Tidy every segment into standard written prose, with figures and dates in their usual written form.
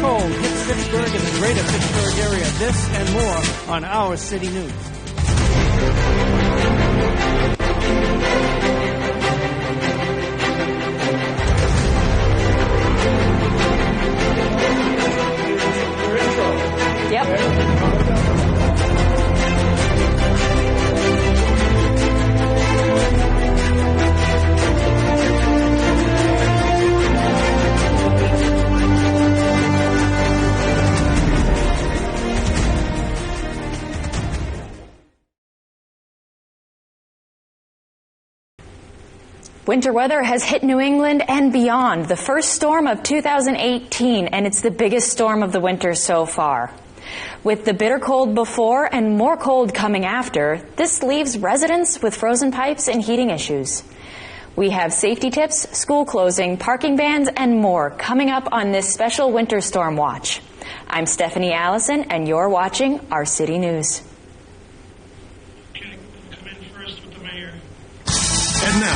cold hits Fitchburg and the greater Fitchburg area. This and more on Our City News. Winter weather has hit New England and beyond. The first storm of 2018, and it's the biggest storm of the winter so far. With the bitter cold before and more cold coming after, this leaves residents with frozen pipes and heating issues. We have safety tips, school closing, parking bans, and more coming up on this special winter storm watch. I'm Stephanie Allison, and you're watching Our City News. And now,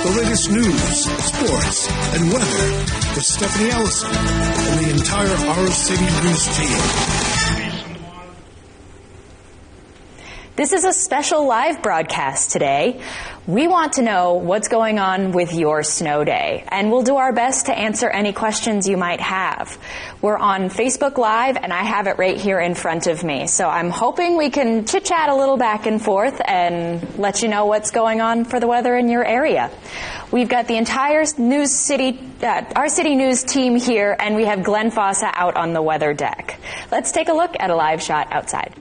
the latest news, sports, and weather with Stephanie Allison and the entire Our City News team. This is a special live broadcast today. We want to know what's going on with your snow day, and we'll do our best to answer any questions you might have. We're on Facebook Live, and I have it right here in front of me. So I'm hoping we can chit-chat a little back and forth and let you know what's going on for the weather in your area. We've got the entire Our City News team here, and we have Glenn Fossa out on the weather deck. Let's take a look at a live shot outside.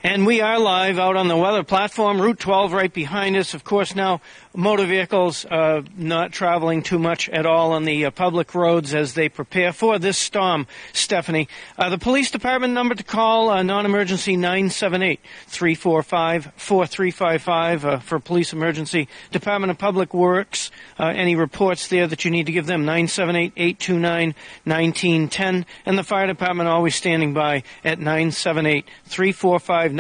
And we are live out on the weather platform, Route 12 right behind us. Of course, now motor vehicles not traveling too much at all on the public roads as they prepare for this storm, Stephanie. The police department number to call, non-emergency 978-345-4355 for police emergency. Department of Public Works, any reports there that you need to give them, 978-829-1910. And the fire department always standing by at 978-345-9660.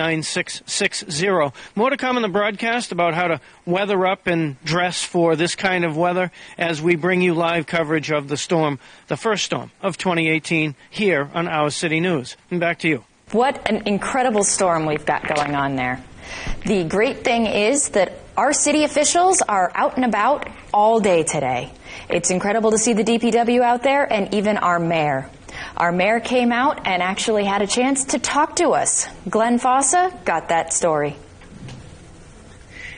More to come in the broadcast about how to weather up and dress for this kind of weather as we bring you live coverage of the storm, the first storm of 2018 here on Our City News. And back to you. What an incredible storm we've got going on there. The great thing is that our city officials are out and about all day today. It's incredible to see the DPW out there and even our mayor. Our mayor came out and actually had a chance to talk to us. Glenn Fossa got that story.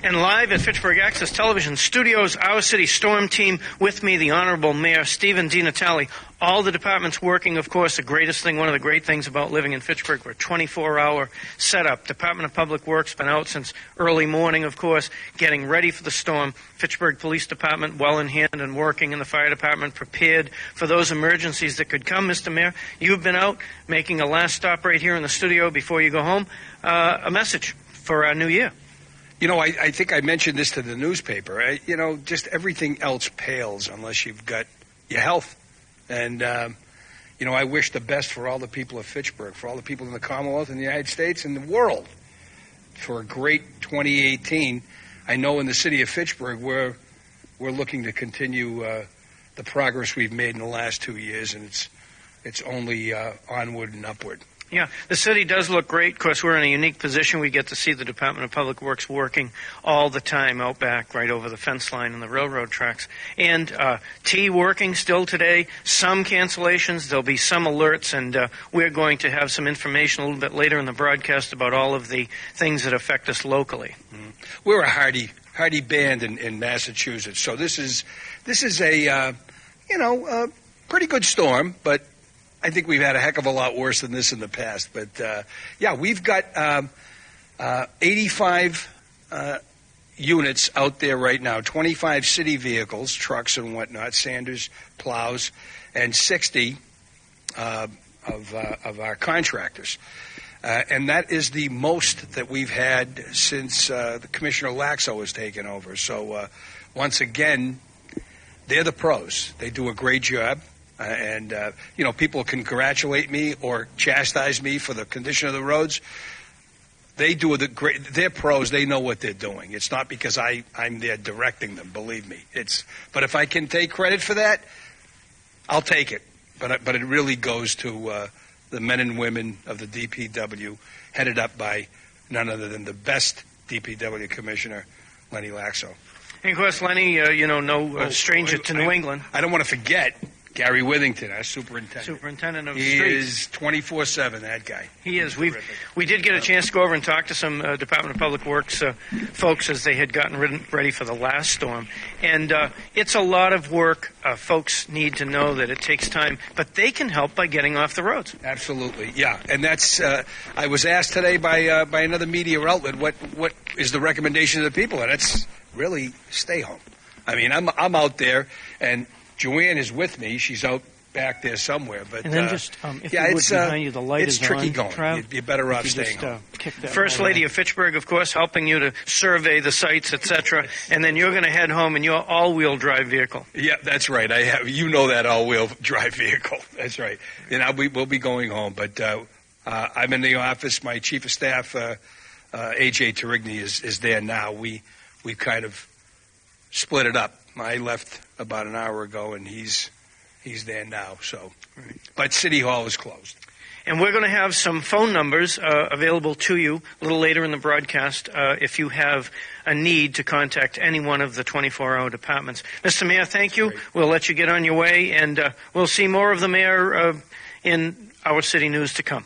And live at Fitchburg Access Television Studios, Our City Storm Team, with me, the Honorable Mayor Stephen DiNatale. All the departments working, of course, the greatest thing, one of the great things about living in Fitchburg, we're 24-hour setup. Department of Public Works been out since early morning, of course, getting ready for the storm. Fitchburg Police Department well in hand and working, and the fire department prepared for those emergencies that could come. Mr. Mayor, you've been out making a last stop right here in the studio before you go home. A message for our new year. You know, I think I mentioned this to the newspaper. Just everything else pales unless you've got your health. And, I wish the best for all the people of Fitchburg, for all the people in the Commonwealth and the United States and the world for a great 2018. I know in the city of Fitchburg we're looking to continue the progress we've made in the last 2 years, and it's it's only onward and upward. Yeah, the city does look great. Of course, we're in a unique position. We get to see the Department of Public Works working all the time out back, right over the fence line and the railroad tracks. And T working still today. Some cancellations. There'll be some alerts, and we're going to have some information a little bit later in the broadcast about all of the things that affect us locally. We're a hardy band in Massachusetts, so this is a pretty good storm, but I think we've had a heck of a lot worse than this in the past. But, we've got 85 units out there right now, 25 city vehicles, trucks and whatnot, Sanders plows, and 60 of our contractors. And that is the most that we've had since the Commissioner Laxo has taken over. So, once again, they're the pros. They do a great job. And people congratulate me or chastise me for the condition of the roads. They do they're pros. They know what they're doing. It's not because I'm there directing them, believe me. But if I can take credit for that, I'll take it. But it really goes to the men and women of the DPW, headed up by none other than the best DPW Commissioner, Lenny Laxo. And, of course, Lenny, stranger to New England. I don't want to forget Gary Withington, our superintendent. Superintendent of He Streets. is 24/7, that guy. He is. We did get a chance to go over and talk to some Department of Public Works folks as they had gotten ready for the last storm. And it's a lot of work. Folks need to know that it takes time, but they can help by getting off the roads. Absolutely, yeah. And that's, I was asked today by another media outlet, what is the recommendation to the people? And it's really stay home. I mean, I'm out there, and Joanne is with me. She's out back there somewhere. But and then if you would, behind you, the light it's is tricky on. going. Trav, You're better off staying home. First Lady of Fitchburg, of course, helping you to survey the sites, etc. And then you're going to head home in your all-wheel drive vehicle. Yeah, that's right. I have, that all-wheel drive vehicle. That's right. And we'll be going home. But I'm in the office. My chief of staff, A.J. Tarigny, is there now. We've kind of split it up. I left about an hour ago, and he's there now. So, but City Hall is closed. And we're going to have some phone numbers available to you a little later in the broadcast if you have a need to contact any one of the 24-hour departments. Mr. Mayor, thank you. Great. We'll let you get on your way, and we'll see more of the mayor in our city news to come.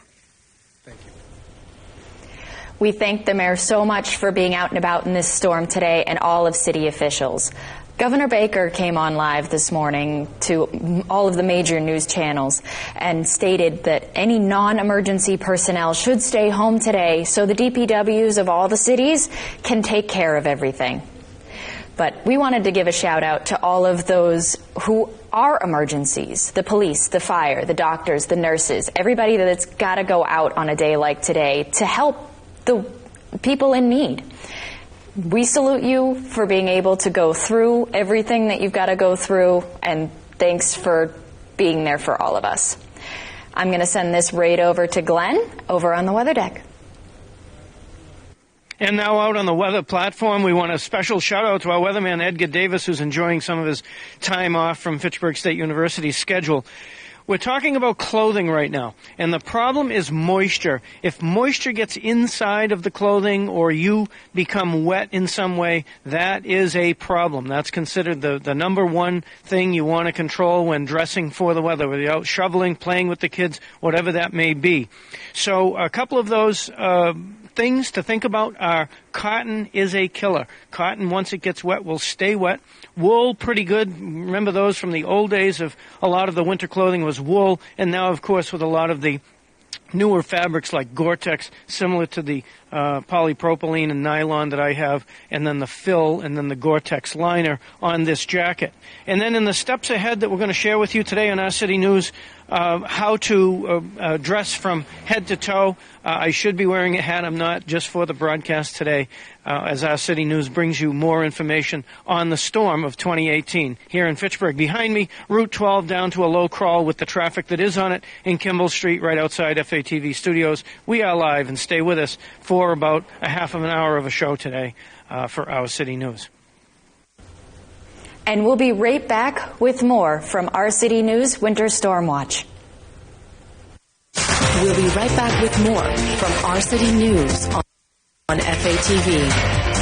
Thank you. We thank the mayor so much for being out and about in this storm today, and all of city officials. Governor Baker came on live this morning to all of the major news channels and stated that any non-emergency personnel should stay home today so the DPWs of all the cities can take care of everything. But we wanted to give a shout out to all of those who are emergencies, the police, the fire, the doctors, the nurses, everybody that's got to go out on a day like today to help the people in need. We salute you for being able to go through everything that you've got to go through, and thanks for being there for all of us. I'm going to send this right over to Glenn over on the weather deck. And now out on the weather platform, we want a special shout out to our weatherman, Edgar Davis, who's enjoying some of his time off from Fitchburg State University's schedule. We're talking about clothing right now, and the problem is moisture. If moisture gets inside of the clothing or you become wet in some way, that is a problem. That's considered the number one thing you want to control when dressing for the weather, whether you're out shoveling, playing with the kids, whatever that may be. So a couple of those things to think about are cotton is a killer. Cotton, once it gets wet, will stay wet. Wool, pretty good. Remember those from the old days of a lot of the winter clothing was wool. And now, of course, with a lot of the newer fabrics like Gore-Tex, similar to the polypropylene and nylon that I have, and then the fill, and then the Gore-Tex liner on this jacket. And then in the steps ahead that we're going to share with you today on Our City News, how to dress from head to toe. I should be wearing a hat. I'm not, just for the broadcast today, as Our City News brings you more information on the storm of 2018 here in Fitchburg. Behind me, Route 12 down to a low crawl with the traffic that is on it in Kimball Street right outside FATV Studios. We are live, and stay with us for about a half of an hour of a show today for Our City News. And we'll be right back with more from Our City News Winter Storm Watch. We'll be right back with more from Our City News on FATV.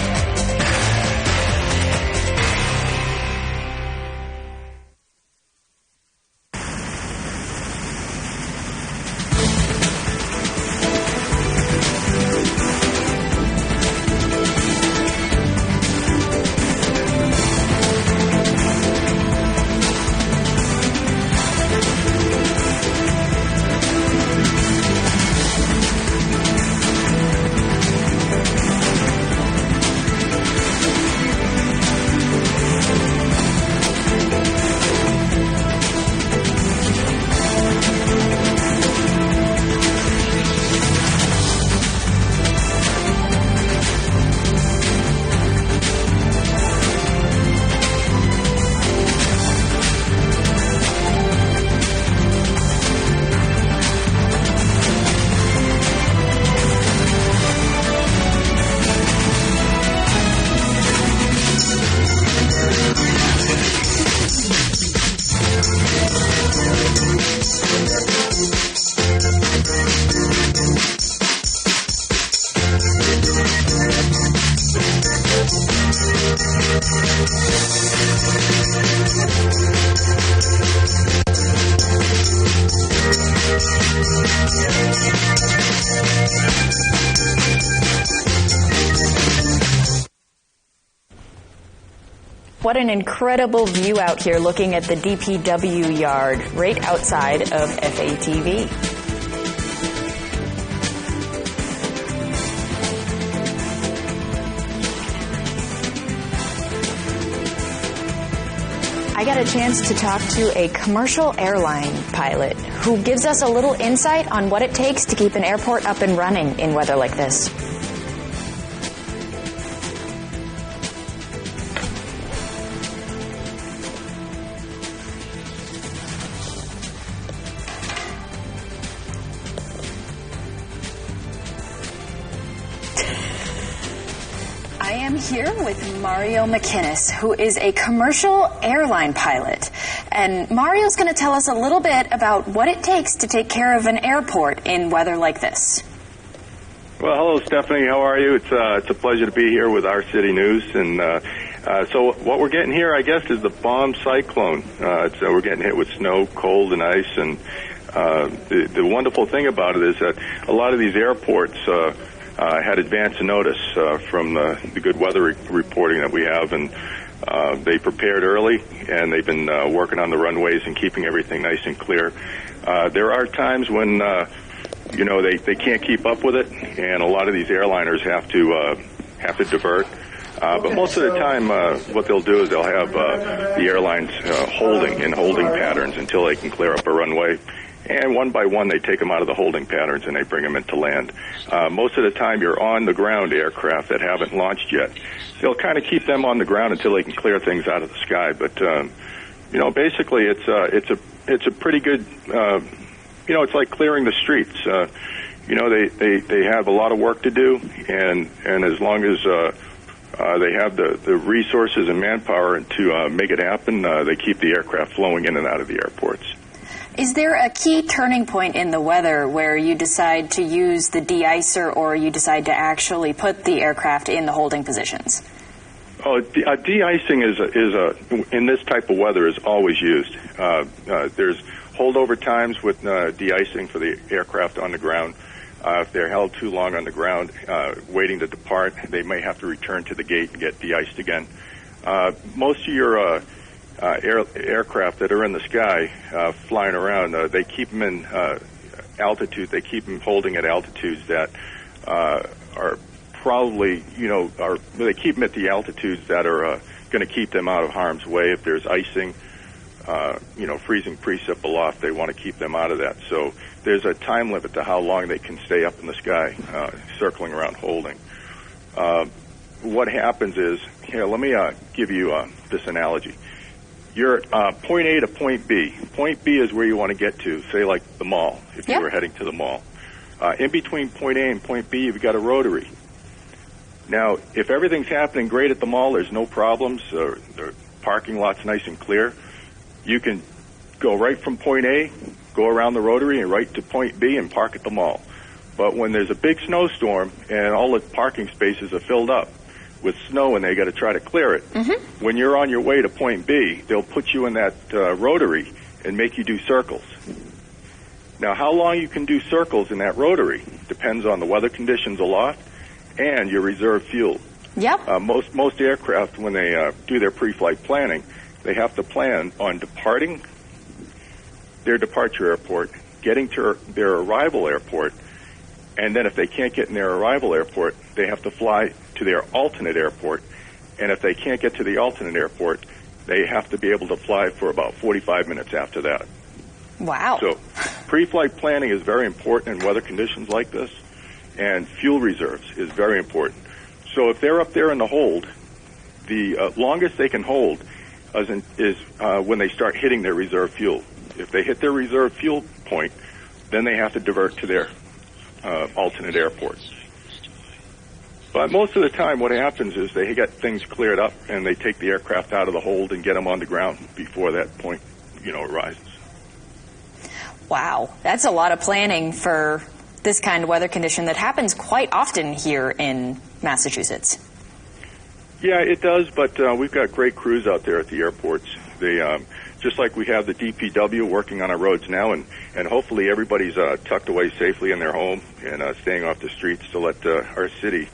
What an incredible view out here looking at the DPW yard right outside of FATV. I got a chance to talk to a commercial airline pilot who gives us a little insight on what it takes to keep an airport up and running in weather like this. I am here with Mario McInnes, who is a commercial airline pilot. And Mario's going to tell us a little bit about what it takes to take care of an airport in weather like this. Well, hello, Stephanie. How are you? It's a pleasure to be here with Our City News. And so what we're getting here, I guess, is the bomb cyclone. So we're getting hit with snow, cold, and ice. And the wonderful thing about it is that a lot of these airports had advance notice from the good weather reporting that we have, and they prepared early, and they've been working on the runways and keeping everything nice and clear. There are times when they can't keep up with it, and a lot of these airliners have to divert. But most of the time, what they'll do is they'll have the airlines holding patterns until they can clear up a runway. And one by one, they take them out of the holding patterns and they bring them into land. Most of the time, you're on the ground aircraft that haven't launched yet. They'll kind of keep them on the ground until they can clear things out of the sky. But basically, it's a pretty good. It's like clearing the streets. They have a lot of work to do, and as long as they have the resources and manpower to make it happen, they keep the aircraft flowing in and out of the airports. Is there a key turning point in the weather where you decide to use the de-icer or you decide to actually put the aircraft in the holding positions? Oh, de-icing is in this type of weather is always used. There's holdover times with de-icing for the aircraft on the ground. If they're held too long on the ground, waiting to depart, they may have to return to the gate and get de-iced again. Most of your aircraft that are in the sky flying around, they keep them in altitude. They keep them holding at altitudes that are probably, they keep them at the altitudes that are going to keep them out of harm's way. If there's icing, freezing precip aloft, they want to keep them out of that. So there's a time limit to how long they can stay up in the sky, circling around holding. What happens is, let me give you this analogy. You're point A to point B. Point B is where you want to get to, say like the mall, if you were heading to the mall. In between point A and point B, you've got a rotary. Now, if everything's happening great at the mall, there's no problems, the parking lot's nice and clear, you can go right from point A go around the rotary and right to point B and park at the mall. But when there's a big snowstorm and all the parking spaces are filled up with snow and they got to try to clear it, when you're on your way to point B, they'll put you in that rotary and make you do circles. Now, how long you can do circles in that rotary depends on the weather conditions aloft and your reserve fuel. Yep. Most aircraft, when they do their pre-flight planning, they have to plan on departing their departure airport, getting to their arrival airport, and then if they can't get in their arrival airport, they have to fly to their alternate airport. And if they can't get to the alternate airport, they have to be able to fly for about 45 minutes after that. Wow. So pre-flight planning is very important in weather conditions like this, and fuel reserves is very important. So if they're up there in the hold, the longest they can hold is when they start hitting their reserve fuel. If they hit their reserve fuel point, then they have to divert to their alternate airports. But most of the time what happens is they get things cleared up and they take the aircraft out of the hold and get them on the ground before that point, arises. Wow. That's a lot of planning for this kind of weather condition that happens quite often here in Massachusetts. Yeah, it does, but we've got great crews out there at the airports. They, just like we have the DPW working on our roads now, and hopefully everybody's tucked away safely in their home and staying off the streets to let our city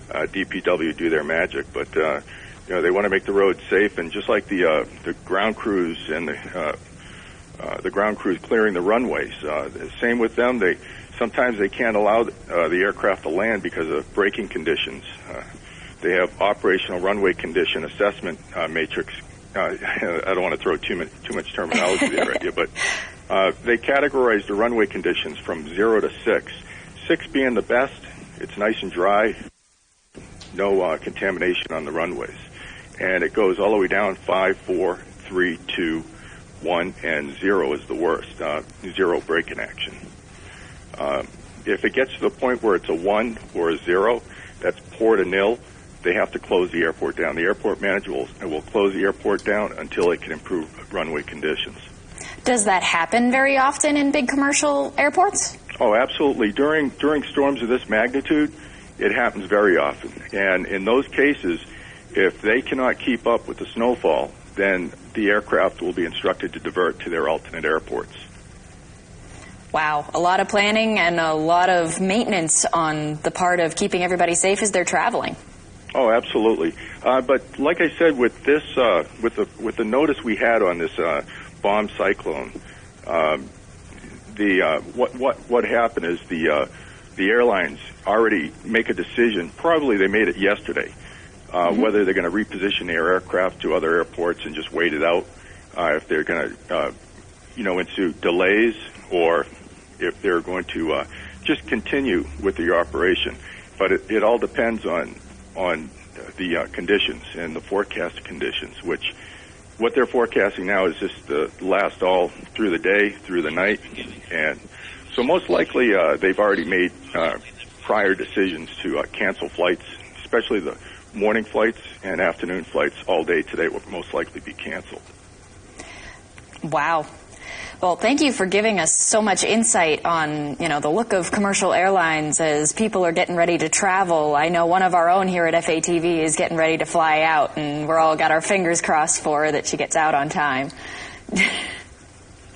DPW do their magic. But they want to make the roads safe, and just like the ground crews and the ground crews clearing the runways, same with them. Sometimes they can't allow the aircraft to land because of braking conditions. They have operational runway condition assessment matrix. I don't want to throw too much terminology there at you, but they categorize the runway conditions from 0 to 6. 6 being the best. It's nice and dry, no contamination on the runways. And it goes all the way down 5, 4, 3, 2, 1, and 0 is the worst. 0 braking action. If it gets to the point where it's a 1 or a 0, that's poor to nil, they have to close the airport down. The airport manager will close the airport down until it can improve runway conditions. Does that happen very often in big commercial airports? Oh, absolutely. During storms of this magnitude, it happens very often. And in those cases, if they cannot keep up with the snowfall, then the aircraft will be instructed to divert to their alternate airports. Wow, a lot of planning and a lot of maintenance on the part of keeping everybody safe as they're traveling. Oh, absolutely. But like I said, with this, with the notice we had on this bomb cyclone, what happened is the airlines already make a decision. Probably they made it yesterday, whether they're going to reposition their aircraft to other airports and just wait it out, if they're going to, into delays, or if they're going to just continue with the operation. But it all depends on the conditions and the forecast conditions, which what they're forecasting now is just to last all through the day, through the night. And so most likely they've already made prior decisions to cancel flights, especially the morning flights and afternoon flights all day today will most likely be canceled. Wow. Well, thank you for giving us so much insight on, the look of commercial airlines as people are getting ready to travel. I know one of our own here at FATV is getting ready to fly out, and we're all got our fingers crossed for her that she gets out on time.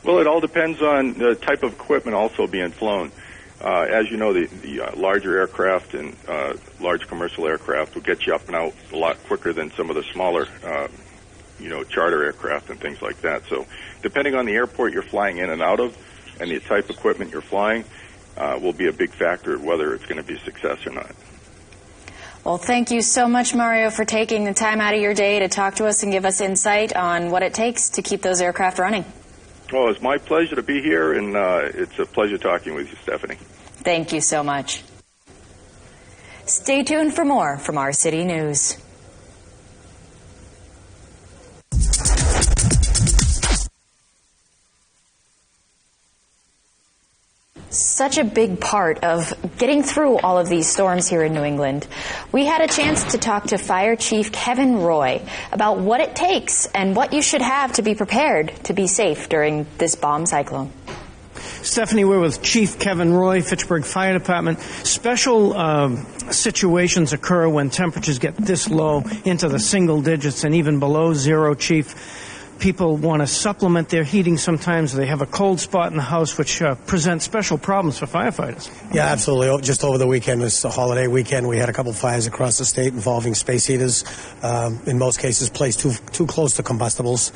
Well, it all depends on the type of equipment also being flown. As you know, the larger aircraft and large commercial aircraft will get you up and out a lot quicker than some of the smaller charter aircraft and things like that. So depending on the airport you're flying in and out of and the type of equipment you're flying will be a big factor of whether it's going to be a success or not. Well, thank you so much, Mario, for taking the time out of your day to talk to us and give us insight on what it takes to keep those aircraft running. Well, it's my pleasure to be here, and it's a pleasure talking with you, Stephanie. Thank you so much. Stay tuned for more from Our City News. Such a big part of getting through all of these storms here in New England. We had a chance to talk to Fire Chief Kevin Roy about what it takes and what you should have to be prepared to be safe during this bomb cyclone. Stephanie, we're with Chief Kevin Roy, Fitchburg Fire Department. Special situations occur when temperatures get this low into the single digits and even below zero, Chief. People want to supplement their heating sometimes. They have a cold spot in the house, which presents special problems for firefighters. Yeah, absolutely. Just over the weekend, this holiday weekend, we had a couple fires across the state involving space heaters. In most cases, placed too close to combustibles.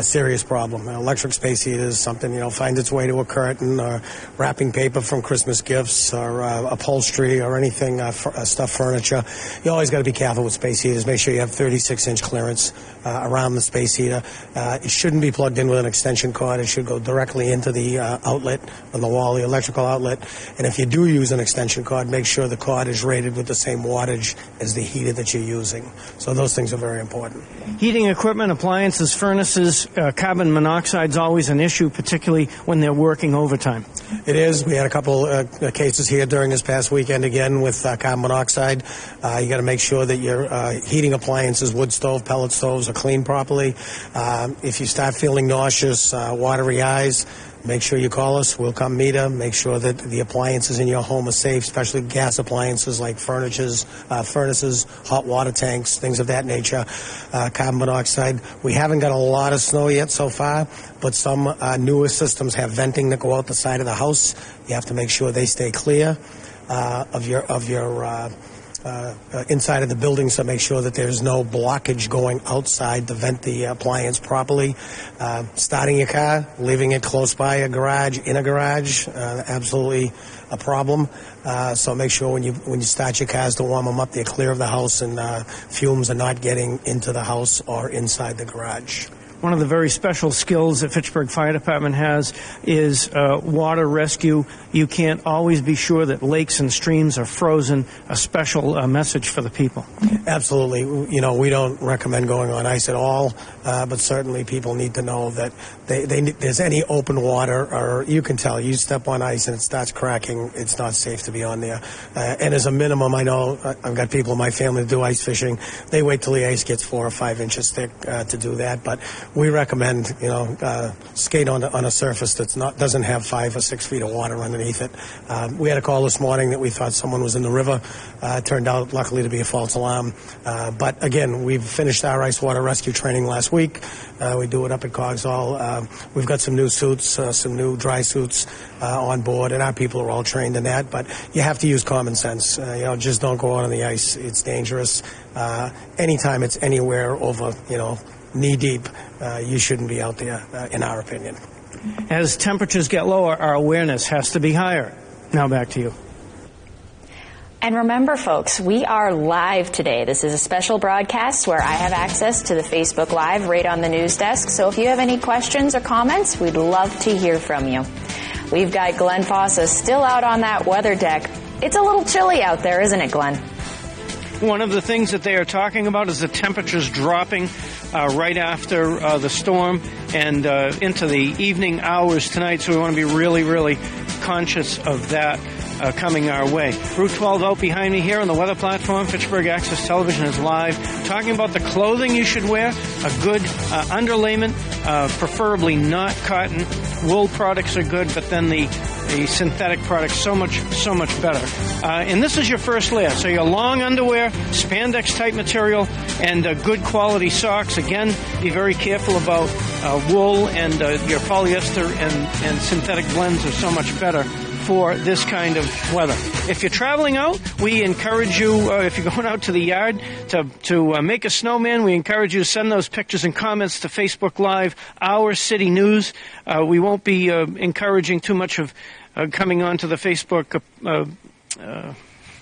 Serious problem. Electric space heaters, something, finds its way to a curtain or wrapping paper from Christmas gifts or upholstery or anything, stuffed furniture. You always got to be careful with space heaters. Make sure you have 36-inch clearance around the space heater. It shouldn't be plugged in with an extension cord. It should go directly into the outlet on the wall, the electrical outlet. And if you do use an extension cord, make sure the cord is rated with the same wattage as the heater that you're using. So those things are very important. Heating equipment, appliances, furnaces, carbon monoxide is always an issue, particularly when they're working overtime. It is. We had a couple cases here during this past weekend again with carbon monoxide. You got to make sure that your heating appliances, wood stove, pellet stoves, are cleaned properly. If you start feeling nauseous, watery eyes, make sure you call us. We'll come meet them. Make sure that the appliances in your home are safe, especially gas appliances like furnaces, hot water tanks, things of that nature. Carbon monoxide. We haven't got a lot of snow yet so far, but some newer systems have venting that go out the side of the house. You have to make sure they stay clear of your inside of the building, so make sure that there's no blockage going outside to vent the appliance properly. Starting your car, leaving it close by a garage, in a garage, absolutely a problem. So make sure when you start your cars to warm them up, they're clear of the house and fumes are not getting into the house or inside the garage. One of the very special skills that Fitchburg Fire Department has is water rescue. You can't always be sure that lakes and streams are frozen. A special message for the people. Absolutely. We don't recommend going on ice at all, but certainly people need to know that there's any open water, or you can tell, you step on ice and it starts cracking, it's not safe to be on there. And as a minimum, I know I've got people in my family that do ice fishing. They wait till the ice gets 4 or 5 inches thick to do that, but we recommend, skate on a surface doesn't have 5 or 6 feet of water underneath it. We had a call this morning that we thought someone was in the river. It turned out, luckily, to be a false alarm. But again, we've finished our ice water rescue training last week. We do it up at Cogs Hall. We've got some new suits, some new dry suits on board, and our people are all trained in that. But you have to use common sense. Just don't go out on the ice. It's dangerous. Anytime it's anywhere over, knee deep, you shouldn't be out there, in our opinion. As temperatures get lower, our awareness has to be higher. Now back to you. And remember, folks, we are live today. This is a special broadcast where I have access to the Facebook Live right on the news desk. So if you have any questions or comments, we'd love to hear from you. We've got Glenn Fossa still out on that weather deck. It's a little chilly out there, isn't it, Glenn? One of the things that they are talking about is the temperatures dropping right after the storm and into the evening hours tonight. So we want to be really, really conscious of that coming our way. Route 12 out behind me here on the weather platform. Fitchburg Access Television is live, talking about the clothing you should wear. A good underlayment, preferably not cotton. Wool products are good, but then the synthetic products so much better. And this is your first layer. So your long underwear, spandex type material, and good quality socks. Again, be very careful about wool, and your polyester and synthetic blends are so much better for this kind of weather. If you're traveling out, we encourage you, if you're going out to the yard to make a snowman, we encourage you to send those pictures and comments to Facebook Live, Our City News. We won't be encouraging too much of coming onto the Facebook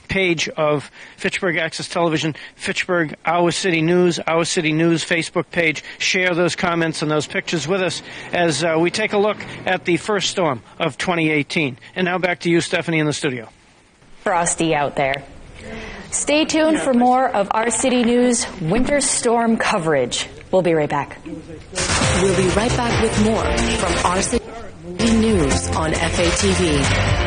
page of Fitchburg Access Television, Fitchburg Our City News Facebook page. Share those comments and those pictures with us as we take a look at the first storm of 2018. And now back to you, Stephanie, in the studio. Frosty out there. Stay tuned for more of Our City News winter storm coverage. We'll be right back. We'll be right back with more from Our City News on FATV.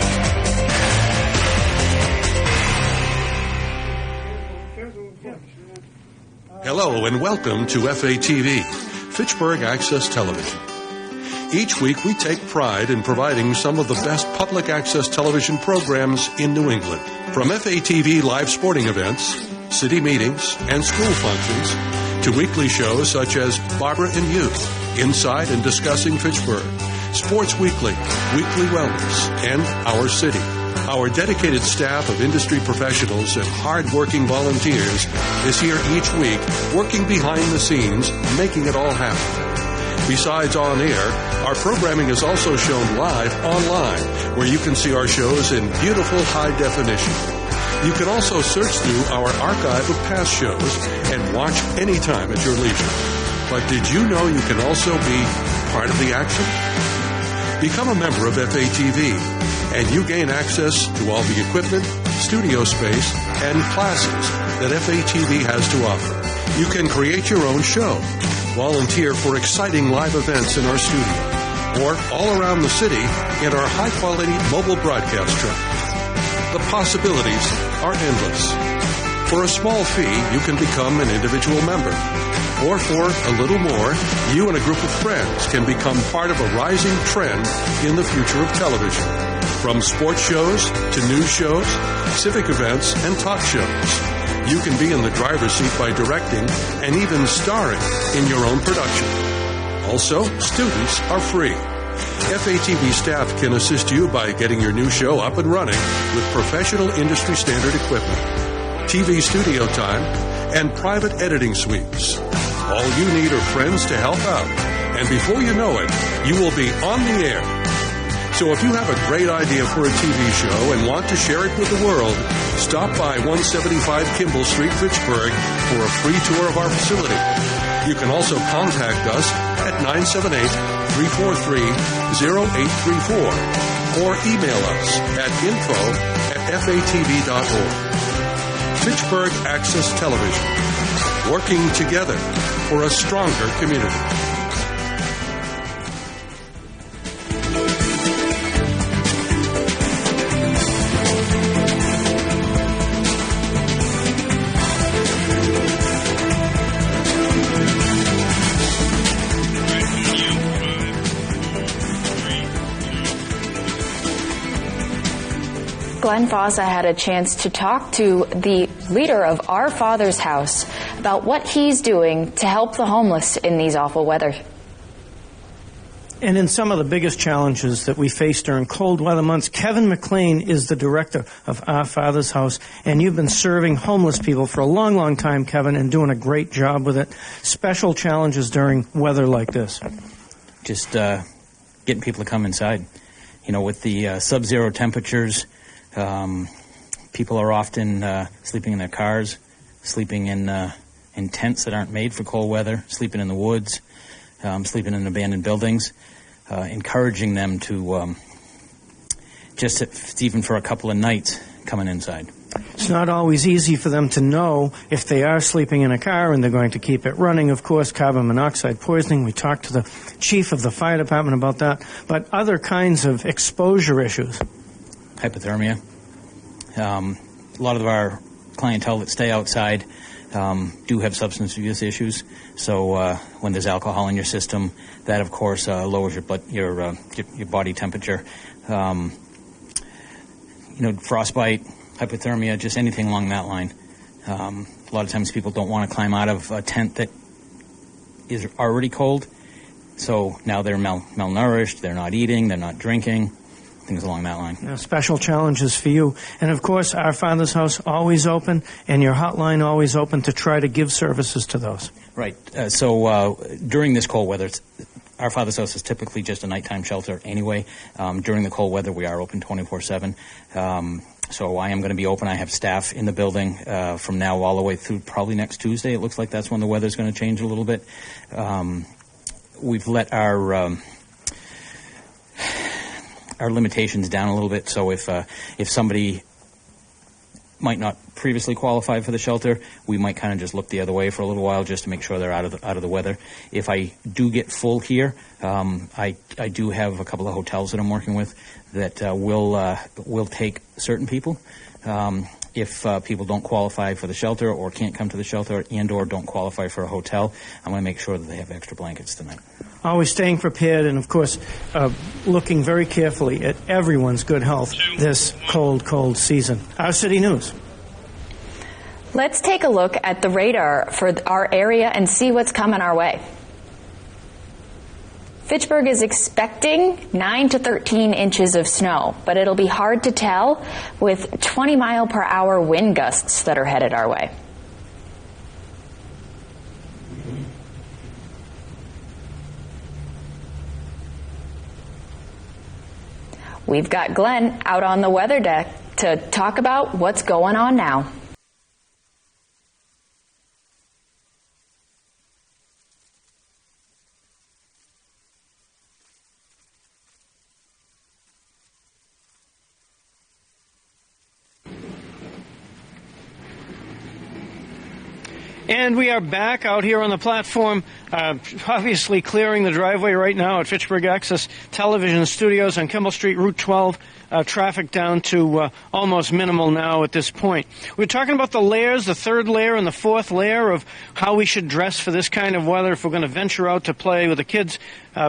Hello and welcome to FATV, Fitchburg Access Television. Each week, we take pride in providing some of the best public access television programs in New England. From FATV live sporting events, city meetings, and school functions, to weekly shows such as Barbara and You, Inside and Discussing Fitchburg, Sports Weekly, Weekly Wellness, and Our City. Our dedicated staff of industry professionals and hard-working volunteers is here each week, working behind the scenes, making it all happen. Besides on air, our programming is also shown live online, where you can see our shows in beautiful high definition. You can also search through our archive of past shows and watch anytime at your leisure. But did you know you can also be part of the action? Become a member of FATV, and you gain access to all the equipment, studio space, and classes that FATV has to offer. You can create your own show, volunteer for exciting live events in our studio, or all around the city in our high-quality mobile broadcast truck. The possibilities are endless. For a small fee, you can become an individual member. Or for a little more, you and a group of friends can become part of a rising trend in the future of television. From sports shows to news shows, civic events, and talk shows, you can be in the driver's seat by directing and even starring in your own production. Also, students are free. FATV staff can assist you by getting your new show up and running with professional industry standard equipment, TV studio time, and private editing suites. All you need are friends to help out, and before you know it, you will be on the air. So if you have a great idea for a TV show and want to share it with the world, stop by 175 Kimball Street, Fitchburg for a free tour of our facility. You can also contact us at 978-343-0834 or email us at info@fatv.org. Fitchburg Access Television, working together for a stronger community. Glenn Fossa had a chance to talk to the leader of Our Father's House about what he's doing to help the homeless in these awful weather. And in some of the biggest challenges that we face during cold weather months, Kevin McLean is the director of Our Father's House, and you've been serving homeless people for a long, long time, Kevin, and doing a great job with it. Special challenges during weather like this. Just getting people to come inside. You know, with the sub-zero temperatures, people are often sleeping in their cars, sleeping in tents that aren't made for cold weather, sleeping in the woods, sleeping in abandoned buildings, encouraging them to just even for a couple of nights coming inside. It's not always easy for them to know if they are sleeping in a car and they're going to keep it running. Of course, carbon monoxide poisoning. We talked to the chief of the fire department about that. But other kinds of exposure issues. Hypothermia. A lot of our clientele that stay outside do have substance abuse issues. So when there's alcohol in your system, that of course lowers your body temperature. Frostbite, hypothermia, just anything along that line. A lot of times people don't want to climb out of a tent that is already cold. So now they're malnourished, they're not eating, they're not drinking. Things along that line. Special challenges for you. And, of course, Our Father's House always open, and your hotline always open to try to give services to those. Right. So during this cold weather, Our Father's House is typically just a nighttime shelter anyway. During the cold weather, we are open 24/7. So I am going to be open. I have staff in the building from now all the way through probably next Tuesday. It looks like that's when the weather's going to change a little bit. We've let our limitations down a little bit, so if somebody might not previously qualify for the shelter, we might kind of just look the other way for a little while just to make sure they're out of the weather. If I do get full here, I do have a couple of hotels that I'm working with that will take certain people. if people don't qualify for the shelter or can't come to the shelter and or don't qualify for a hotel, I'm going to make sure that they have extra blankets tonight. Always staying prepared and, of course, looking very carefully at everyone's good health this cold season. Our City News. Let's take a look at the radar for our area and see what's coming our way. Fitchburg is expecting 9 to 13 inches of snow, but it'll be hard to tell with 20-mile-per-hour wind gusts that are headed our way. We've got Glenn out on the weather deck to talk about what's going on now. And we are back out here on the platform, obviously clearing the driveway right now at Fitchburg Access Television Studios on Kimball Street, Route 12. Traffic down to almost minimal now at this point. We're talking about the layers, the third layer and the fourth layer of how we should dress for this kind of weather if we're going to venture out to play with the kids.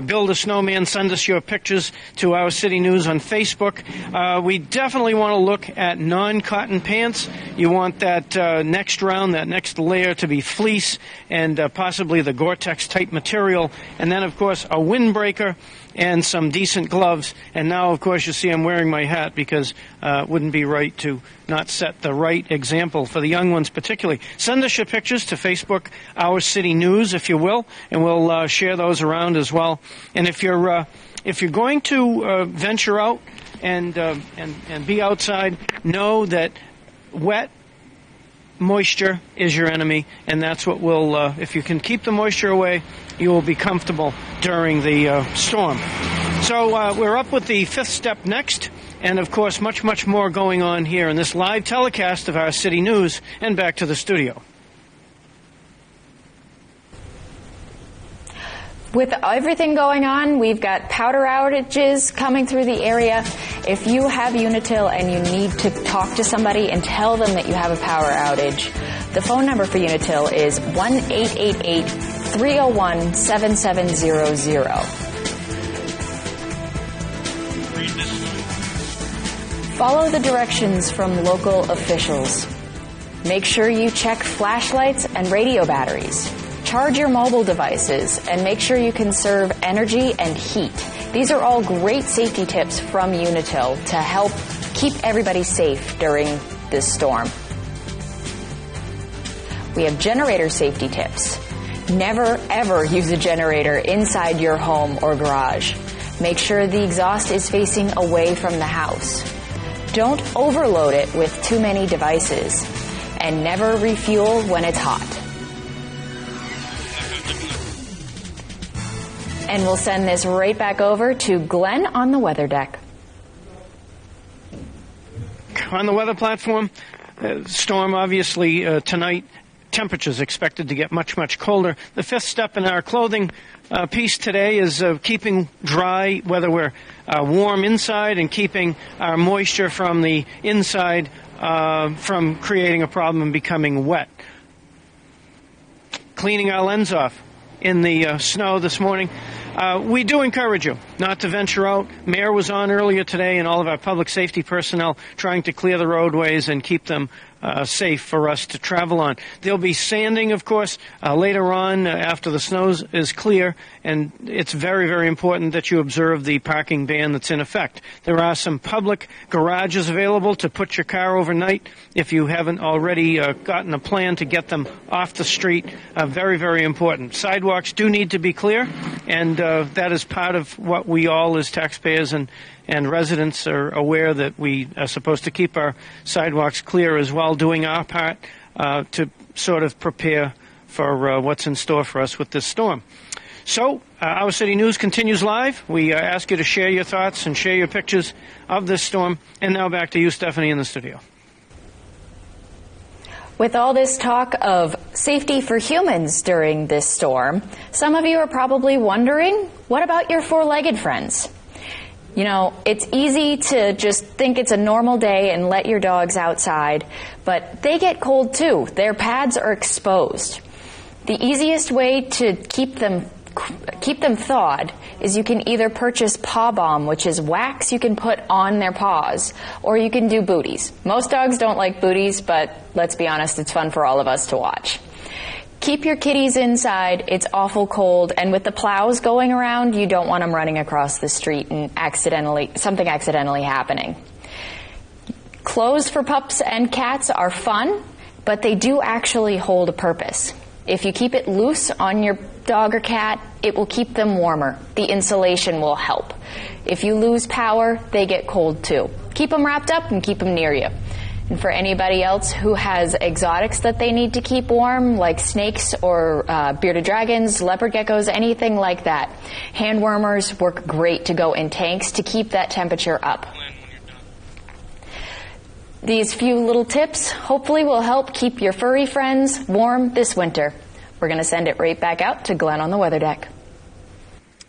Build a snowman, send us your pictures to Our City News on Facebook. We definitely want to look at non-cotton pants. You want that next round, that next layer to be fleece and possibly the Gore-Tex type material. And then, of course, a windbreaker and some decent gloves. And now, of course, you see I'm wearing my hat because it wouldn't be right to not set the right example for the young ones particularly. Send us your pictures to Facebook, Our City News, if you will, and we'll share those around as well. And if you're going to venture out and be outside, know that wet moisture is your enemy, and that's what will, if you can keep the moisture away, you will be comfortable during the storm. So we're up with the fifth step next, and of course much more going on here in this live telecast of Our City News, and back to the studio. With everything going on, we've got power outages coming through the area. If you have Unitil and you need to talk to somebody and tell them that you have a power outage, the phone number for Unitil is 1-888-301-7700. Follow the directions from local officials. Make sure you check flashlights and radio batteries. Charge your mobile devices and make sure you conserve energy and heat. These are all great safety tips from Unitil to help keep everybody safe during this storm. We have generator safety tips. Never, ever use a generator inside your home or garage. Make sure the exhaust is facing away from the house. Don't overload it with too many devices. And never refuel when it's hot. And we'll send this right back over to Glenn on the weather deck. On the weather platform, storm obviously tonight. Temperatures expected to get much colder. The fifth step in our clothing piece today is keeping dry, whether we're warm inside, and keeping our moisture from the inside from creating a problem and becoming wet. Cleaning our lens off in the snow this morning. We do encourage you not to venture out. Mayor was on earlier today, and all of our public safety personnel trying to clear the roadways and keep them safe for us to travel on. There'll be sanding, of course, later on after the snow is clear, and it's very important that you observe the parking ban that's in effect. There are some public garages available to put your car overnight if you haven't already gotten a plan to get them off the street. Very important. Sidewalks do need to be clear, and that is part of what we all as taxpayers and residents are aware that we are supposed to keep our sidewalks clear as well, doing our part to sort of prepare for what's in store for us with this storm. So, Our City News continues live. We ask you to share your thoughts and share your pictures of this storm. And now back to you, Stephanie, in the studio. With all this talk of safety for humans during this storm, some of you are probably wondering, what about your four-legged friends? You know, it's easy to just think it's a normal day and let your dogs outside, but they get cold too. Their pads are exposed. The easiest way to keep them thawed is you can either purchase Paw Balm, which is wax you can put on their paws, or you can do booties. Most dogs don't like booties, but let's be honest, it's fun for all of us to watch. Keep your kitties inside. It's awful cold, and with the plows going around, you don't want them running across the street and something accidentally happening. Clothes for pups and cats are fun, but they do actually hold a purpose. If you keep it loose on your dog or cat, it will keep them warmer. The insulation will help. If you lose power, they get cold too. Keep them wrapped up and keep them near you. And for anybody else who has exotics that they need to keep warm, like snakes or bearded dragons, leopard geckos, anything like that, hand warmers work great to go in tanks to keep that temperature up. These few little tips hopefully will help keep your furry friends warm this winter. We're going to send it right back out to Glenn on the weather deck.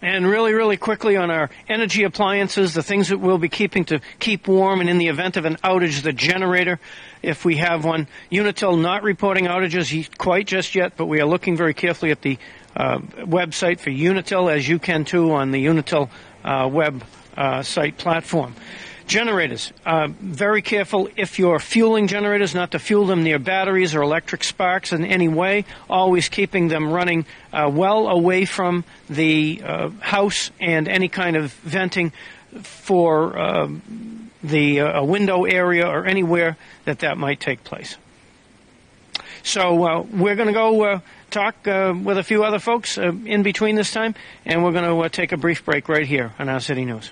And really, really quickly on our energy appliances, the things that we'll be keeping to keep warm, and in the event of an outage, the generator, if we have one. Unitil not reporting outages quite just yet, but we are looking very carefully at the website for Unitil, as you can too on the Unitil web site platform. Generators, very careful if you're fueling generators not to fuel them near batteries or electric sparks in any way, always keeping them running well away from the house and any kind of venting for the window area or anywhere that might take place. So we're going to go talk with a few other folks in between this time, and we're going to take a brief break right here on Our City News.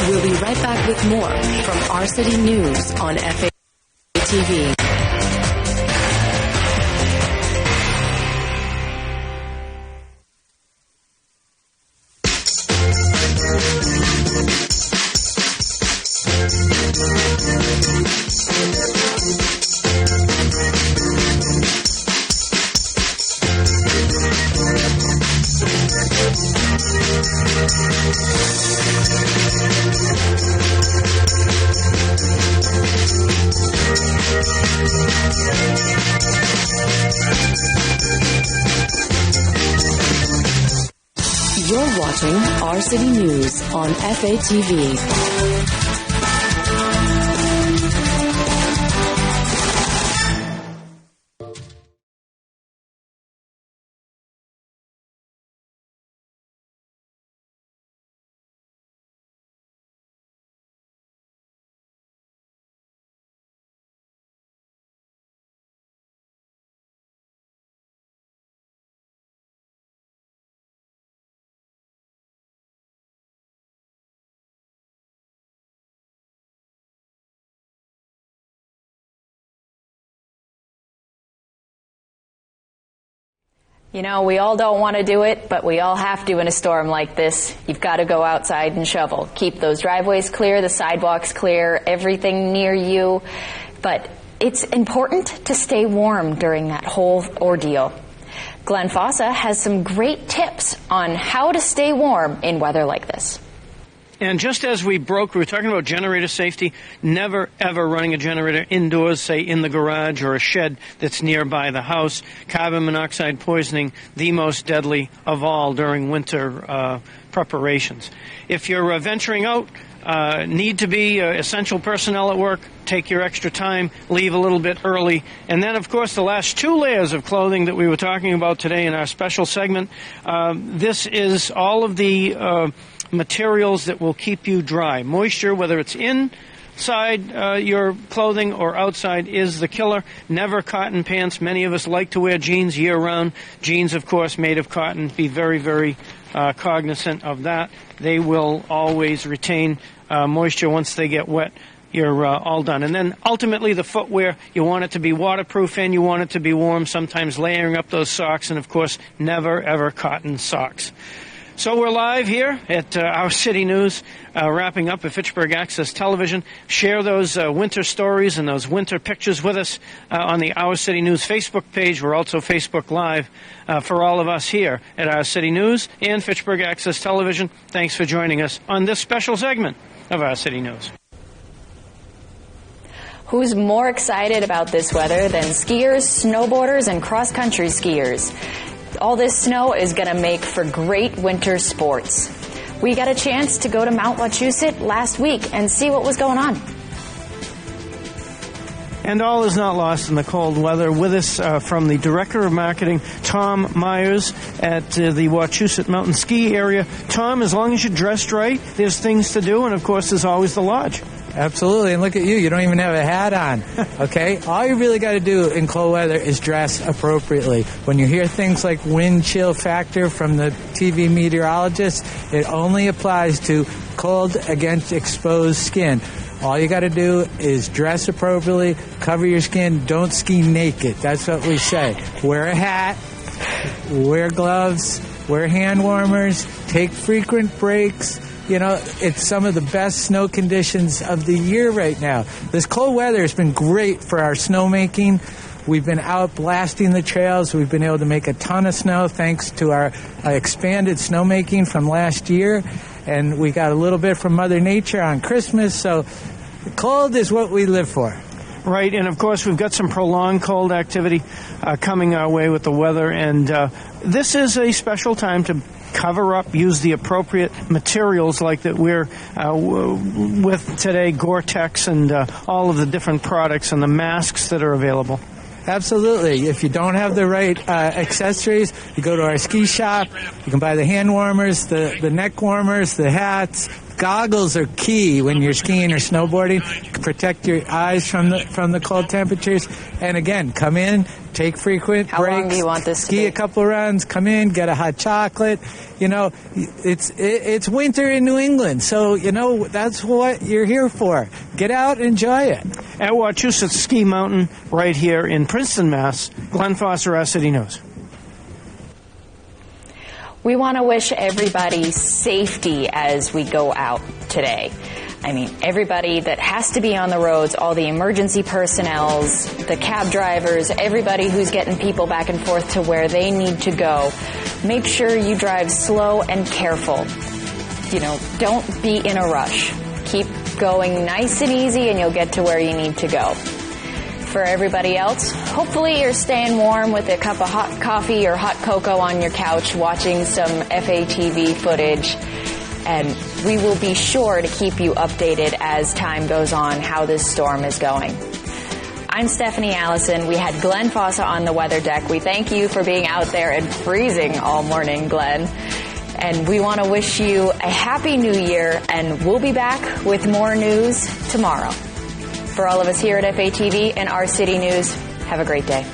We'll be right back with more from Our City News on FATV. You're watching Our City News on FATV. You know, we all don't want to do it, but we all have to in a storm like this. You've got to go outside and shovel. Keep those driveways clear, the sidewalks clear, everything near you. But it's important to stay warm during that whole ordeal. Glenn Fossa has some great tips on how to stay warm in weather like this. And just as we were talking about generator safety, never, ever running a generator indoors, say in the garage or a shed that's nearby the house. Carbon monoxide poisoning, the most deadly of all during winter preparations. If you're venturing out, need to be essential personnel at work, take your extra time, leave a little bit early. And then, of course, the last 2 layers of clothing that we were talking about today in our special segment. This is all of the materials that will keep you dry. Moisture, whether it's inside your clothing or outside, is the killer. Never cotton pants. Many of us like to wear jeans year-round. Jeans, of course, made of cotton. Be very, very cognizant of that. They will always retain moisture once they get wet. You're all done. And then ultimately the footwear, you want it to be waterproof and you want it to be warm, sometimes layering up those socks, and of course never ever cotton socks. So we're live here at Our City News, wrapping up at Fitchburg Access Television. Share those winter stories and those winter pictures with us on the Our City News Facebook page. We're also Facebook Live for all of us here at Our City News and Fitchburg Access Television. Thanks for joining us on this special segment of Our City News. Who's more excited about this weather than skiers, snowboarders, and cross-country skiers? All this snow is going to make for great winter sports. We got a chance to go to Mount Wachusett last week and see what was going on. And all is not lost in the cold weather. With us from the Director of Marketing, Tom Myers, at the Wachusett Mountain Ski Area. Tom, as long as you're dressed right, there's things to do, and of course there's always the lodge. Absolutely, and look at you. You don't even have a hat on, okay? All you really got to do in cold weather is dress appropriately. When you hear things like wind chill factor from the TV meteorologists, it only applies to cold against exposed skin. All you got to do is dress appropriately, cover your skin, don't ski naked. That's what we say. Wear a hat, wear gloves, wear hand warmers, take frequent breaks. You know, it's some of the best snow conditions of the year right now. This cold weather has been great for our snowmaking. We've been out blasting the trails. We've been able to make a ton of snow thanks to our expanded snowmaking from last year. And we got a little bit from Mother Nature on Christmas. So cold is what we live for. Right, and of course we've got some prolonged cold activity coming our way with the weather. And this is a special time to cover up, use the appropriate materials like that we're with today, Gore-Tex and all of the different products and the masks that are available. Absolutely. If you don't have the right accessories, you go to our ski shop. You can buy the hand warmers, the neck warmers, the hats. Goggles are key when you're skiing or snowboarding to protect your eyes from the cold temperatures. And again, come in, take frequent breaks. How long do you want this to ski be? a couple runs, come in, get a hot chocolate. You know, it's winter in New England, so you know that's what you're here for. Get out, enjoy it. At Wachusett Ski Mountain, right here in Princeton, Mass. Glenn Foster, Our City News. We want to wish everybody safety as we go out today. I mean, everybody that has to be on the roads, all the emergency personnels, the cab drivers, everybody who's getting people back and forth to where they need to go. Make sure you drive slow and careful. You know, don't be in a rush. Keep going nice and easy and you'll get to where you need to go. For everybody else, hopefully you're staying warm with a cup of hot coffee or hot cocoa on your couch watching some FATV footage. And we will be sure to keep you updated as time goes on how this storm is going. I'm Stephanie Allison. We had Glenn Fossa on the weather deck. We thank you for being out there and freezing all morning, Glenn. And we want to wish you a happy new year, and we'll be back with more news tomorrow. For all of us here at FATV and Our City News, have a great day.